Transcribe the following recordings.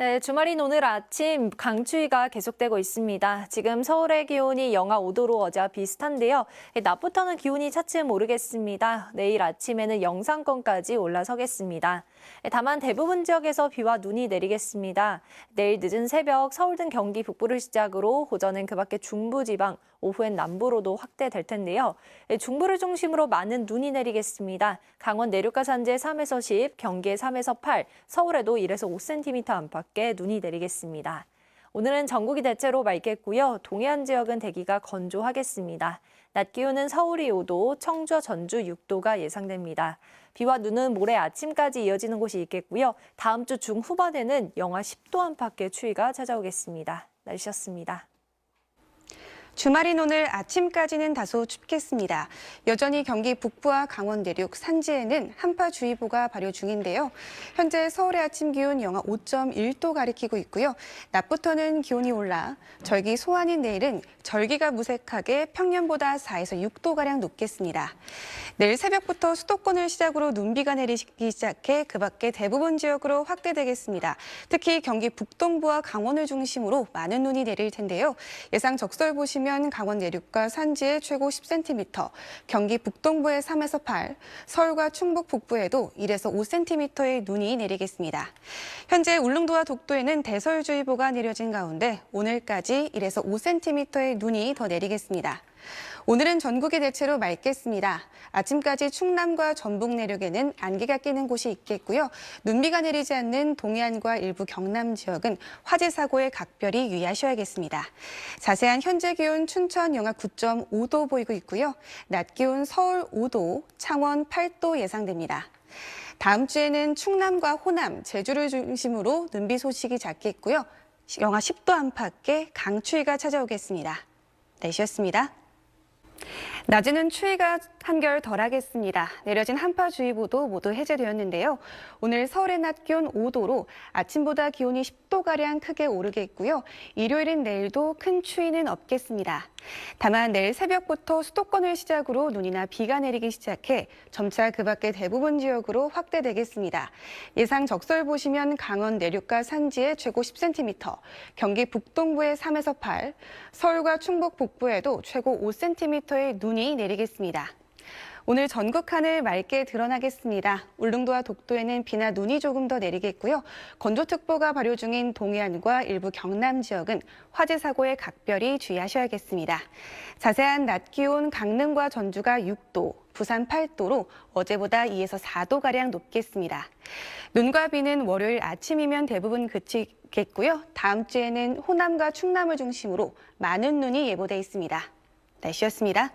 네, 주말인 오늘 아침 강추위가 계속되고 있습니다. 지금 서울의 기온이 영하 5도로 어제와 비슷한데요. 낮부터는 기온이 차츰 오르겠습니다. 내일 아침에는 영상권까지 올라서겠습니다. 다만 대부분 지역에서 비와 눈이 내리겠습니다. 내일 늦은 새벽 서울 등 경기 북부를 시작으로 오전엔 그 밖에 중부지방, 오후엔 남부로도 확대될 텐데요. 중부를 중심으로 많은 눈이 내리겠습니다. 강원 내륙과 산지에 3에서 10, 경기에 3에서 8, 서울에도 1에서 5cm 안팎의 눈이 내리겠습니다. 오늘은 전국이 대체로 맑겠고요. 동해안 지역은 대기가 건조하겠습니다. 낮 기온은 서울이 5도, 청주와 전주 6도가 예상됩니다. 비와 눈은 모레 아침까지 이어지는 곳이 있겠고요. 다음 주 중후반에는 영하 10도 안팎의 추위가 찾아오겠습니다. 날씨였습니다. 주말인 오늘 아침까지는 다소 춥겠습니다. 여전히 경기 북부와 강원 내륙, 산지에는 한파주의보가 발효 중인데요. 현재 서울의 아침 기온 영하 5.1도 가리키고 있고요. 낮부터는 기온이 올라 절기 소환인 내일은 절기가 무색하게 평년보다 4에서 6도가량 높겠습니다. 내일 새벽부터 수도권을 시작으로 눈비가 내리기 시작해 그 밖에 대부분 지역으로 확대되겠습니다. 특히 경기 북동부와 강원을 중심으로 많은 눈이 내릴 텐데요. 예상 적설 보시면 강원 내륙과 산지에 최고 10cm, 경기 북동부에 3에서 8, 서울과 충북 북부에도 1에서 5cm의 눈이 내리겠습니다. 현재 울릉도와 독도에는 대설주의보가 내려진 가운데 오늘까지 1에서 5cm의 눈이 더 내리겠습니다. 오늘은 전국이 대체로 맑겠습니다. 아침까지 충남과 전북 내륙에는 안개가 끼는 곳이 있겠고요. 눈비가 내리지 않는 동해안과 일부 경남 지역은 화재 사고에 각별히 유의하셔야겠습니다. 자세한 현재 기온 춘천 영하 9.5도 보이고 있고요. 낮 기온 서울 5도, 창원 8도 예상됩니다. 다음 주에는 충남과 호남, 제주를 중심으로 눈비 소식이 잦겠고요. 영하 10도 안팎의 강추위가 찾아오겠습니다. 날씨였습니다. 낮에는 추위가 한결 덜하겠습니다. 내려진 한파주의보도 모두 해제되었는데요. 오늘 서울의 낮 기온 5도로 아침보다 기온이 10도가량 크게 오르겠고요. 일요일인 내일도 큰 추위는 없겠습니다. 다만 내일 새벽부터 수도권을 시작으로 눈이나 비가 내리기 시작해 점차 그 밖의 대부분 지역으로 확대되겠습니다. 예상 적설 보시면 강원 내륙과 산지에 최고 10cm, 경기 북동부에 3에서 8, 서울과 충북 북부에도 최고 5cm의 눈이 내리겠습니다. 오늘 전국 하늘 맑게 드러나겠습니다. 울릉도와 독도에는 비나 눈이 조금 더 내리겠고요. 건조특보가 발효 중인 동해안과 일부 경남 지역은 화재 사고에 각별히 주의하셔야겠습니다. 자세한 낮 기온 강릉과 전주가 6도, 부산 8도로 어제보다 2에서 4도가량 높겠습니다. 눈과 비는 월요일 아침이면 대부분 그치겠고요. 다음 주에는 호남과 충남을 중심으로 많은 눈이 예보돼 있습니다. 날씨였습니다.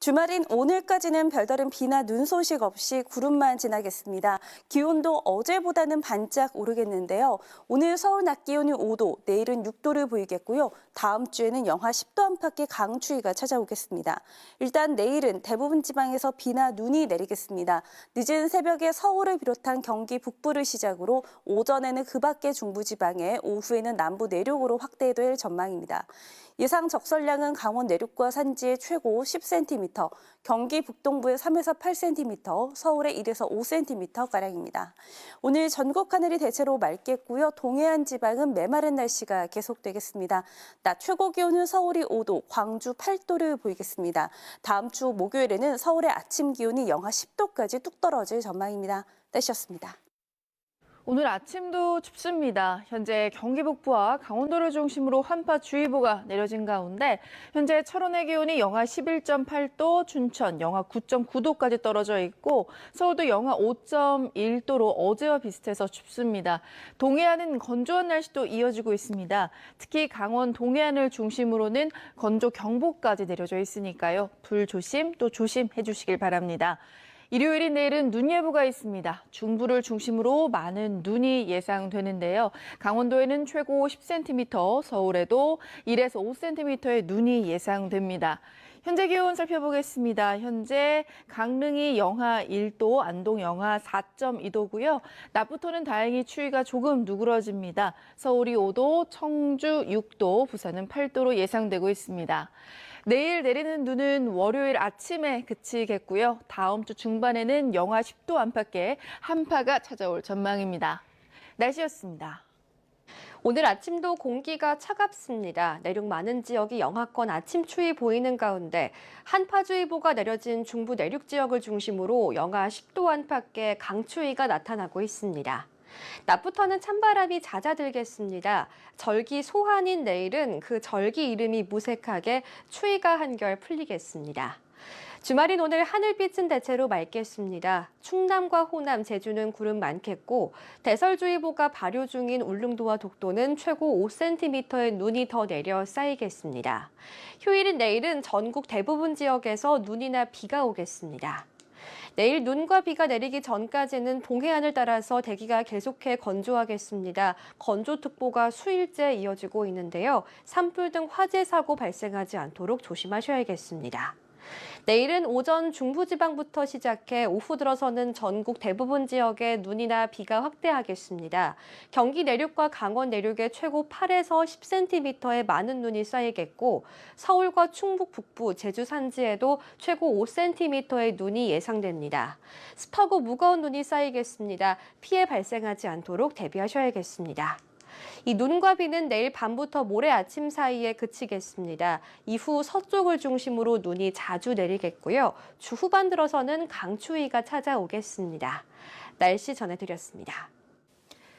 주말인 오늘까지는 별다른 비나 눈 소식 없이 구름만 지나겠습니다. 기온도 어제보다는 반짝 오르겠는데요. 오늘 서울 낮 기온이 5도, 내일은 6도를 보이겠고요. 다음 주에는 영하 10도 안팎의 강추위가 찾아오겠습니다. 일단 내일은 대부분 지방에서 비나 눈이 내리겠습니다. 늦은 새벽에 서울을 비롯한 경기 북부를 시작으로 오전에는 그 밖의 중부지방에, 오후에는 남부 내륙으로 확대될 전망입니다. 예상 적설량은 강원 내륙과 산지에 최고 10cm, 경기 북동부에 3에서 8cm, 서울에 1에서 5cm가량입니다. 오늘 전국 하늘이 대체로 맑겠고요. 동해안 지방은 메마른 날씨가 계속되겠습니다. 낮 최고 기온은 서울이 5도, 광주 8도를 보이겠습니다. 다음 주 목요일에는 서울의 아침 기온이 영하 10도까지 뚝 떨어질 전망입니다. 날씨였습니다. 오늘 아침도 춥습니다. 현재 경기 북부와 강원도를 중심으로 한파주의보가 내려진 가운데 현재 철원의 기온이 영하 11.8도, 춘천 영하 9.9도까지 떨어져 있고 서울도 영하 5.1도로 어제와 비슷해서 춥습니다. 동해안은 건조한 날씨도 이어지고 있습니다. 특히 강원 동해안을 중심으로는 건조 경보까지 내려져 있으니까요. 불 조심 또 조심해 주시길 바랍니다. 일요일인 내일은 눈 예보가 있습니다. 중부를 중심으로 많은 눈이 예상되는데요. 강원도에는 최고 10cm, 서울에도 1에서 5cm의 눈이 예상됩니다. 현재 기온 살펴보겠습니다. 현재 강릉이 영하 1도, 안동 영하 4.2도고요. 낮부터는 다행히 추위가 조금 누그러집니다. 서울이 5도, 청주 6도, 부산은 8도로 예상되고 있습니다. 내일 내리는 눈은 월요일 아침에 그치겠고요. 다음 주 중반에는 영하 10도 안팎의 한파가 찾아올 전망입니다. 날씨였습니다. 오늘 아침도 공기가 차갑습니다. 내륙 많은 지역이 영하권 아침 추위 보이는 가운데 한파주의보가 내려진 중부 내륙 지역을 중심으로 영하 10도 안팎의 강추위가 나타나고 있습니다. 낮부터는 찬바람이 잦아들겠습니다. 절기 소환인 내일은 그 절기 이름이 무색하게 추위가 한결 풀리겠습니다. 주말인 오늘 하늘빛은 대체로 맑겠습니다. 충남과 호남, 제주는 구름 많겠고 대설주의보가 발효 중인 울릉도와 독도는 최고 5cm의 눈이 더 내려 쌓이겠습니다. 휴일인 내일은 전국 대부분 지역에서 눈이나 비가 오겠습니다. 내일 눈과 비가 내리기 전까지는 동해안을 따라서 대기가 계속해 건조하겠습니다. 건조특보가 수일째 이어지고 있는데요. 산불 등 화재 사고 발생하지 않도록 조심하셔야겠습니다. 내일은 오전 중부지방부터 시작해 오후 들어서는 전국 대부분 지역에 눈이나 비가 확대하겠습니다. 경기 내륙과 강원 내륙에 최고 8에서 10cm의 많은 눈이 쌓이겠고 서울과 충북 북부, 제주 산지에도 최고 5cm의 눈이 예상됩니다. 습하고 무거운 눈이 쌓이겠습니다. 피해 발생하지 않도록 대비하셔야겠습니다. 이 눈과 비는 내일 밤부터 모레 아침 사이에 그치겠습니다. 이후 서쪽을 중심으로 눈이 자주 내리겠고요. 주 후반 들어서는 강추위가 찾아오겠습니다. 날씨 전해드렸습니다.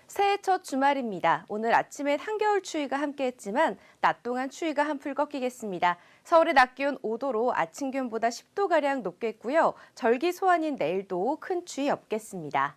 새해 첫 주말입니다. 오늘 아침엔 한겨울 추위가 함께했지만 낮 동안 추위가 한풀 꺾이겠습니다. 서울의 낮 기온 5도로 아침 기온보다 10도가량 높겠고요. 절기 소환인 내일도 큰 추위 없겠습니다.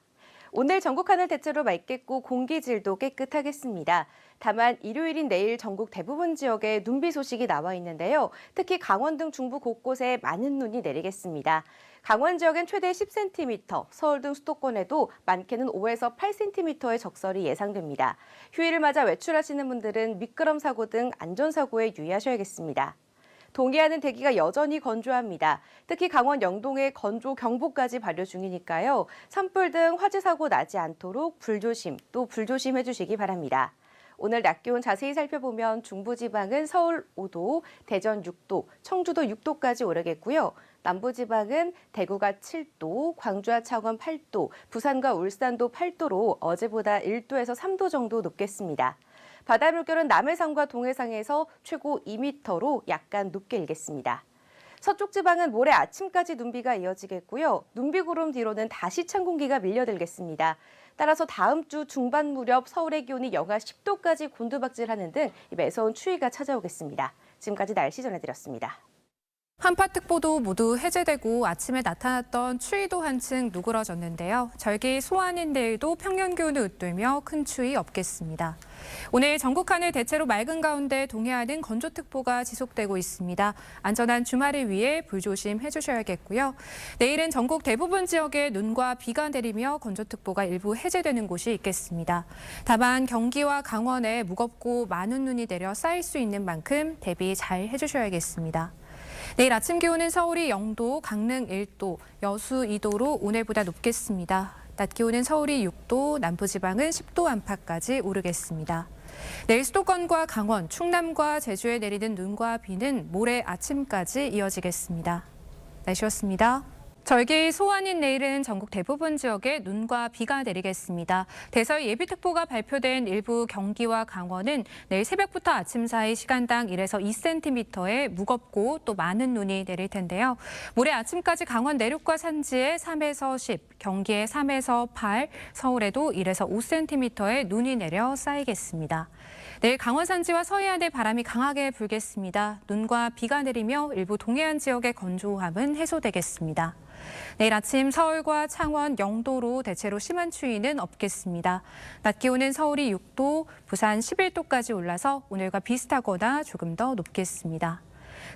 오늘 전국 하늘 대체로 맑겠고 공기질도 깨끗하겠습니다. 다만 일요일인 내일 전국 대부분 지역에 눈비 소식이 나와 있는데요. 특히 강원 등 중부 곳곳에 많은 눈이 내리겠습니다. 강원 지역엔 최대 10cm, 서울 등 수도권에도 많게는 5에서 8cm의 적설이 예상됩니다. 휴일을 맞아 외출하시는 분들은 미끄럼 사고 등 안전사고에 유의하셔야겠습니다. 동해안은 대기가 여전히 건조합니다. 특히 강원 영동에 건조 경보까지 발효 중이니까요. 산불 등 화재 사고 나지 않도록 불조심해 주시기 바랍니다. 오늘 낮 기온 자세히 살펴보면 중부지방은 서울 5도, 대전 6도, 청주도 6도까지 오르겠고요. 남부지방은 대구가 7도, 광주와 창원 8도, 부산과 울산도 8도로 어제보다 1도에서 3도 정도 높겠습니다. 바다 물결은 남해상과 동해상에서 최고 2m로 약간 높게 일겠습니다. 서쪽 지방은 모레 아침까지 눈비가 이어지겠고요. 눈비 구름 뒤로는 다시 찬 공기가 밀려들겠습니다. 따라서 다음 주 중반 무렵 서울의 기온이 영하 10도까지 곤두박질하는 등 매서운 추위가 찾아오겠습니다. 지금까지 날씨 전해드렸습니다. 한파특보도 모두 해제되고 아침에 나타났던 추위도 한층 누그러졌는데요. 절기 소환인 내일도 평년 기온을 웃돌며 큰 추위 없겠습니다. 오늘 전국 하늘 대체로 맑은 가운데 동해안은 건조특보가 지속되고 있습니다. 안전한 주말을 위해 불조심해 주셔야겠고요. 내일은 전국 대부분 지역에 눈과 비가 내리며 건조특보가 일부 해제되는 곳이 있겠습니다. 다만 경기와 강원에 무겁고 많은 눈이 내려 쌓일 수 있는 만큼 대비 잘 해주셔야겠습니다. 내일 아침 기온은 서울이 0도, 강릉 1도, 여수 2도로 오늘보다 높겠습니다. 낮 기온은 서울이 6도, 남부지방은 10도 안팎까지 오르겠습니다. 내일 수도권과 강원, 충남과 제주에 내리는 눈과 비는 모레 아침까지 이어지겠습니다. 날씨였습니다. 절기 소환인 내일은 전국 대부분 지역에 눈과 비가 내리겠습니다. 대설 예비특보가 발표된 일부 경기와 강원은 내일 새벽부터 아침 사이 시간당 1에서 2cm의 무겁고 또 많은 눈이 내릴 텐데요. 모레 아침까지 강원 내륙과 산지에 3에서 10, 경기에 3에서 8, 서울에도 1에서 5cm의 눈이 내려 쌓이겠습니다. 내일 강원 산지와 서해안에 바람이 강하게 불겠습니다. 눈과 비가 내리며 일부 동해안 지역의 건조함은 해소되겠습니다. 내일 아침 서울과 창원 0도로 대체로 심한 추위는 없겠습니다. 낮 기온은 서울이 6도, 부산 11도까지 올라서 오늘과 비슷하거나 조금 더 높겠습니다.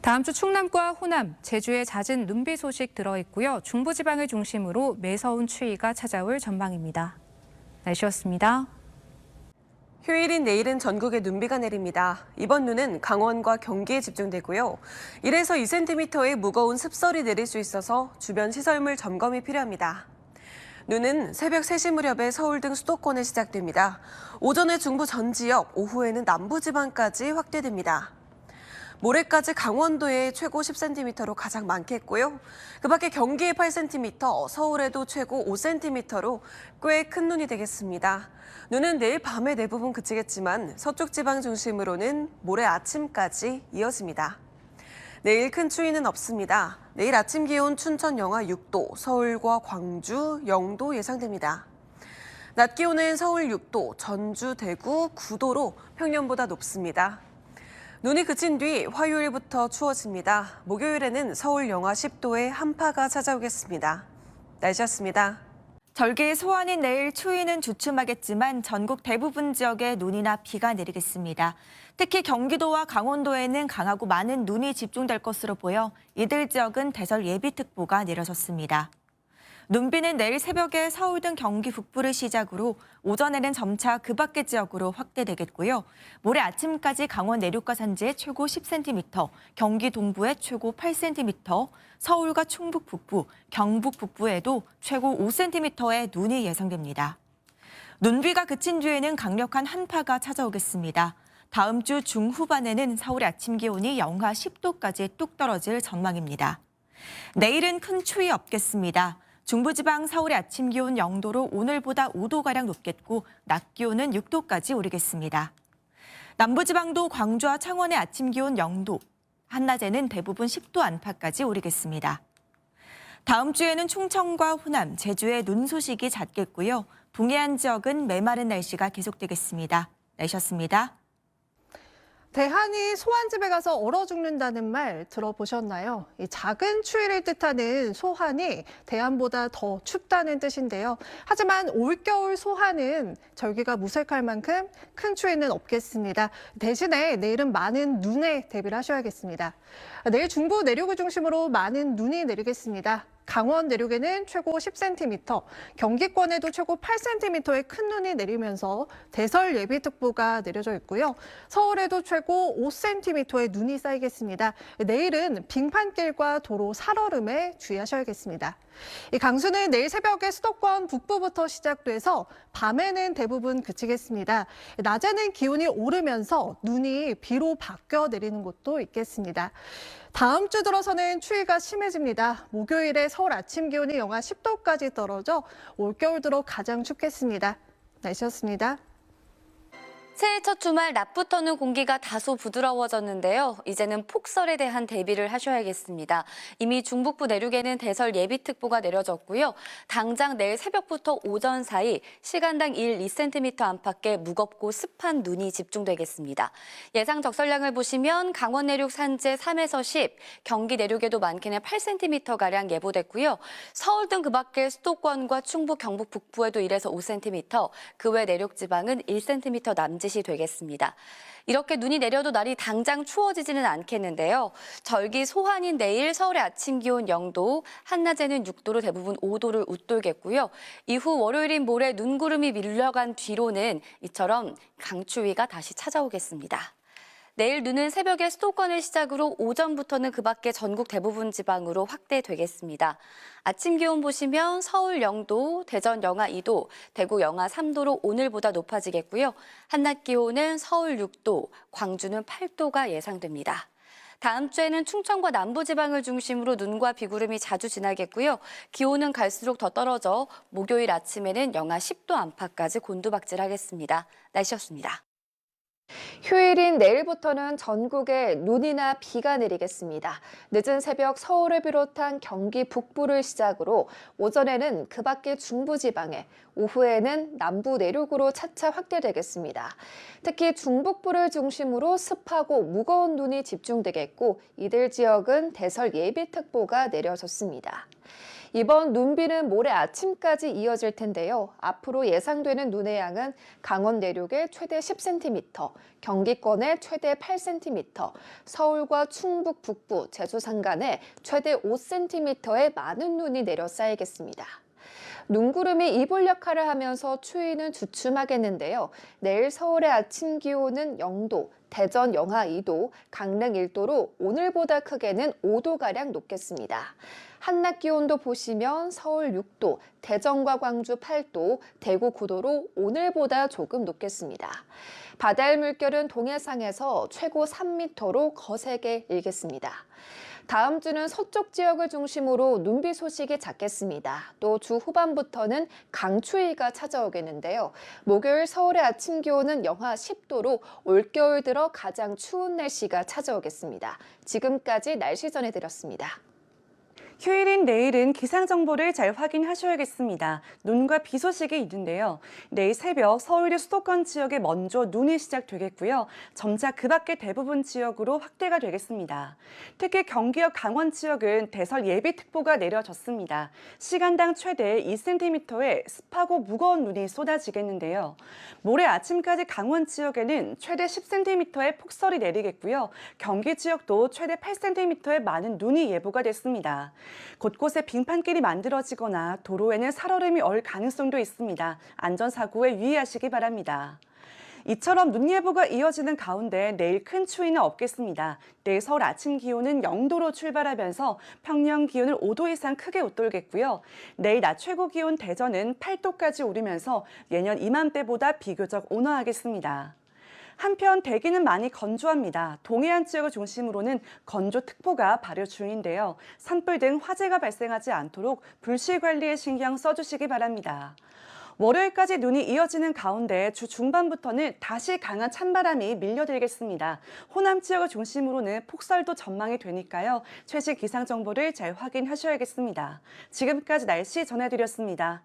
다음 주 충남과 호남, 제주에 잦은 눈비 소식 들어있고요. 중부지방을 중심으로 매서운 추위가 찾아올 전망입니다. 날씨였습니다. 휴일인 내일은 전국에 눈비가 내립니다. 이번 눈은 강원과 경기에 집중되고요. 1에서 2cm의 무거운 습설이 내릴 수 있어서 주변 시설물 점검이 필요합니다. 눈은 새벽 3시 무렵에 서울 등 수도권에 시작됩니다. 오전에 중부 전 지역, 오후에는 남부지방까지 확대됩니다. 모레까지 강원도에 최고 10cm로 가장 많겠고요. 그 밖에 경기에 8cm, 서울에도 최고 5cm로 꽤 큰 눈이 되겠습니다. 눈은 내일 밤에 대부분 그치겠지만 서쪽 지방 중심으로는 모레 아침까지 이어집니다. 내일 큰 추위는 없습니다. 내일 아침 기온 춘천 영하 6도, 서울과 광주, 영도 예상됩니다. 낮 기온은 서울 6도, 전주, 대구 9도로 평년보다 높습니다. 눈이 그친 뒤 화요일부터 추워집니다. 목요일에는 서울 영하 10도에 한파가 찾아오겠습니다. 날씨였습니다. 절기 소환인 내일 추위는 주춤하겠지만 전국 대부분 지역에 눈이나 비가 내리겠습니다. 특히 경기도와 강원도에는 강하고 많은 눈이 집중될 것으로 보여 이들 지역은 대설 예비특보가 내려졌습니다. 눈비는 내일 새벽에 서울 등 경기 북부를 시작으로 오전에는 점차 그 밖의 지역으로 확대되겠고요. 모레 아침까지 강원 내륙과 산지에 최고 10cm, 경기 동부에 최고 8cm, 서울과 충북 북부, 경북 북부에도 최고 5cm의 눈이 예상됩니다. 눈비가 그친 뒤에는 강력한 한파가 찾아오겠습니다. 다음 주 중후반에는 서울의 아침 기온이 영하 10도까지 뚝 떨어질 전망입니다. 내일은 큰 추위 없겠습니다. 중부지방 서울의 아침 기온 0도로 오늘보다 5도가량 높겠고 낮 기온은 6도까지 오르겠습니다. 남부지방도 광주와 창원의 아침 기온 0도, 한낮에는 대부분 10도 안팎까지 오르겠습니다. 다음 주에는 충청과 호남, 제주에 눈 소식이 잦겠고요. 동해안 지역은 메마른 날씨가 계속되겠습니다. 날씨였습니다. 대한이 소환집에 가서 얼어 죽는다는 말 들어보셨나요? 이 작은 추위를 뜻하는 소환이 대한보다 더 춥다는 뜻인데요. 하지만 올겨울 소환은 절기가 무색할 만큼 큰 추위는 없겠습니다. 대신에 내일은 많은 눈에 대비를 하셔야겠습니다. 내일 중부 내륙을 중심으로 많은 눈이 내리겠습니다. 강원 내륙에는 최고 10cm, 경기권에도 최고 8cm의 큰 눈이 내리면서 대설 예비특보가 내려져 있고요. 서울에도 최고 5cm의 눈이 쌓이겠습니다. 내일은 빙판길과 도로 살얼음에 주의하셔야겠습니다. 이 강수는 내일 새벽에 수도권 북부부터 시작돼서 밤에는 대부분 그치겠습니다. 낮에는 기온이 오르면서 눈이 비로 바뀌어 내리는 곳도 있겠습니다. 다음 주 들어서는 추위가 심해집니다. 목요일에 서울 아침 기온이 영하 10도까지 떨어져 올겨울 들어 가장 춥겠습니다. 날씨였습니다. 새해 첫 주말 낮부터는 공기가 다소 부드러워졌는데요. 이제는 폭설에 대한 대비를 하셔야겠습니다. 이미 중북부 내륙에는 대설 예비특보가 내려졌고요. 당장 내일 새벽부터 오전 사이 시간당 1, 2cm 안팎의 무겁고 습한 눈이 집중되겠습니다. 예상 적설량을 보시면 강원 내륙 산지에 3에서 10, 경기 내륙에도 많게는 8cm가량 예보됐고요. 서울 등 그 밖의 수도권과 충북, 경북 북부에도 1에서 5cm, 그 외 내륙 지방은 1cm 남짓 이 되겠습니다. 이렇게 눈이 내려도 날이 당장 추워지지는 않겠는데요. 절기 소환인 내일 서울의 아침 기온 0도, 한낮에는 6도로 대부분 5도를 웃돌겠고요. 이후 월요일인 모레 눈구름이 밀려간 뒤로는 이처럼 강추위가 다시 찾아오겠습니다. 내일 눈은 새벽에 수도권을 시작으로 오전부터는 그 밖의 전국 대부분 지방으로 확대되겠습니다. 아침 기온 보시면 서울 0도, 대전 영하 2도, 대구 영하 3도로 오늘보다 높아지겠고요. 한낮 기온은 서울 6도, 광주는 8도가 예상됩니다. 다음 주에는 충청과 남부지방을 중심으로 눈과 비구름이 자주 지나겠고요. 기온은 갈수록 더 떨어져 목요일 아침에는 영하 10도 안팎까지 곤두박질하겠습니다. 날씨였습니다. 휴일인 내일부터는 전국에 눈이나 비가 내리겠습니다. 늦은 새벽 서울을 비롯한 경기 북부를 시작으로 오전에는 그 밖의 중부지방에, 오후에는 남부 내륙으로 차차 확대되겠습니다. 특히 중북부를 중심으로 습하고 무거운 눈이 집중되겠고 이들 지역은 대설 예비특보가 내려졌습니다. 이번 눈비는 모레 아침까지 이어질 텐데요. 앞으로 예상되는 눈의 양은 강원 내륙에 최대 10cm, 경기권에 최대 8cm, 서울과 충북 북부, 제주 산간에 최대 5cm의 많은 눈이 내려 쌓이겠습니다. 눈구름이 이불 역할을 하면서 추위는 주춤하겠는데요. 내일 서울의 아침 기온은 0도, 대전 영하 2도, 강릉 1도로 오늘보다 크게는 5도가량 높겠습니다. 한낮 기온도 보시면 서울 6도, 대전과 광주 8도, 대구 9도로 오늘보다 조금 높겠습니다. 바다의 물결은 동해상에서 최고 3m로 거세게 일겠습니다. 다음 주는 서쪽 지역을 중심으로 눈비 소식이 잦겠습니다. 또 주 후반부터는 강추위가 찾아오겠는데요. 목요일 서울의 아침 기온은 영하 10도로 올겨울 들어 가장 추운 날씨가 찾아오겠습니다. 지금까지 날씨 전해드렸습니다. 휴일인 내일은 기상정보를 잘 확인하셔야겠습니다. 눈과 비 소식이 있는데요. 내일 새벽 서울의 수도권 지역에 먼저 눈이 시작되겠고요. 점차 그 밖의 대부분 지역으로 확대가 되겠습니다. 특히 경기와 강원 지역은 대설 예비특보가 내려졌습니다. 시간당 최대 2cm의 습하고 무거운 눈이 쏟아지겠는데요. 모레 아침까지 강원 지역에는 최대 10cm의 폭설이 내리겠고요. 경기 지역도 최대 8cm의 많은 눈이 예보가 됐습니다. 곳곳에 빙판길이 만들어지거나 도로에는 살얼음이 얼 가능성도 있습니다. 안전사고에 유의하시기 바랍니다. 이처럼 눈 예보가 이어지는 가운데 내일 큰 추위는 없겠습니다. 내일 서울 아침 기온은 0도로 출발하면서 평년 기온을 5도 이상 크게 웃돌겠고요. 내일 낮 최고 기온 대전은 8도까지 오르면서 예년 이맘때보다 비교적 온화하겠습니다. 한편 대기는 많이 건조합니다. 동해안 지역을 중심으로는 건조특보가 발효 중인데요. 산불 등 화재가 발생하지 않도록 불씨 관리에 신경 써주시기 바랍니다. 월요일까지 눈이 이어지는 가운데 주 중반부터는 다시 강한 찬바람이 밀려들겠습니다. 호남 지역을 중심으로는 폭설도 전망이 되니까요. 최신 기상 정보를 잘 확인하셔야겠습니다. 지금까지 날씨 전해드렸습니다.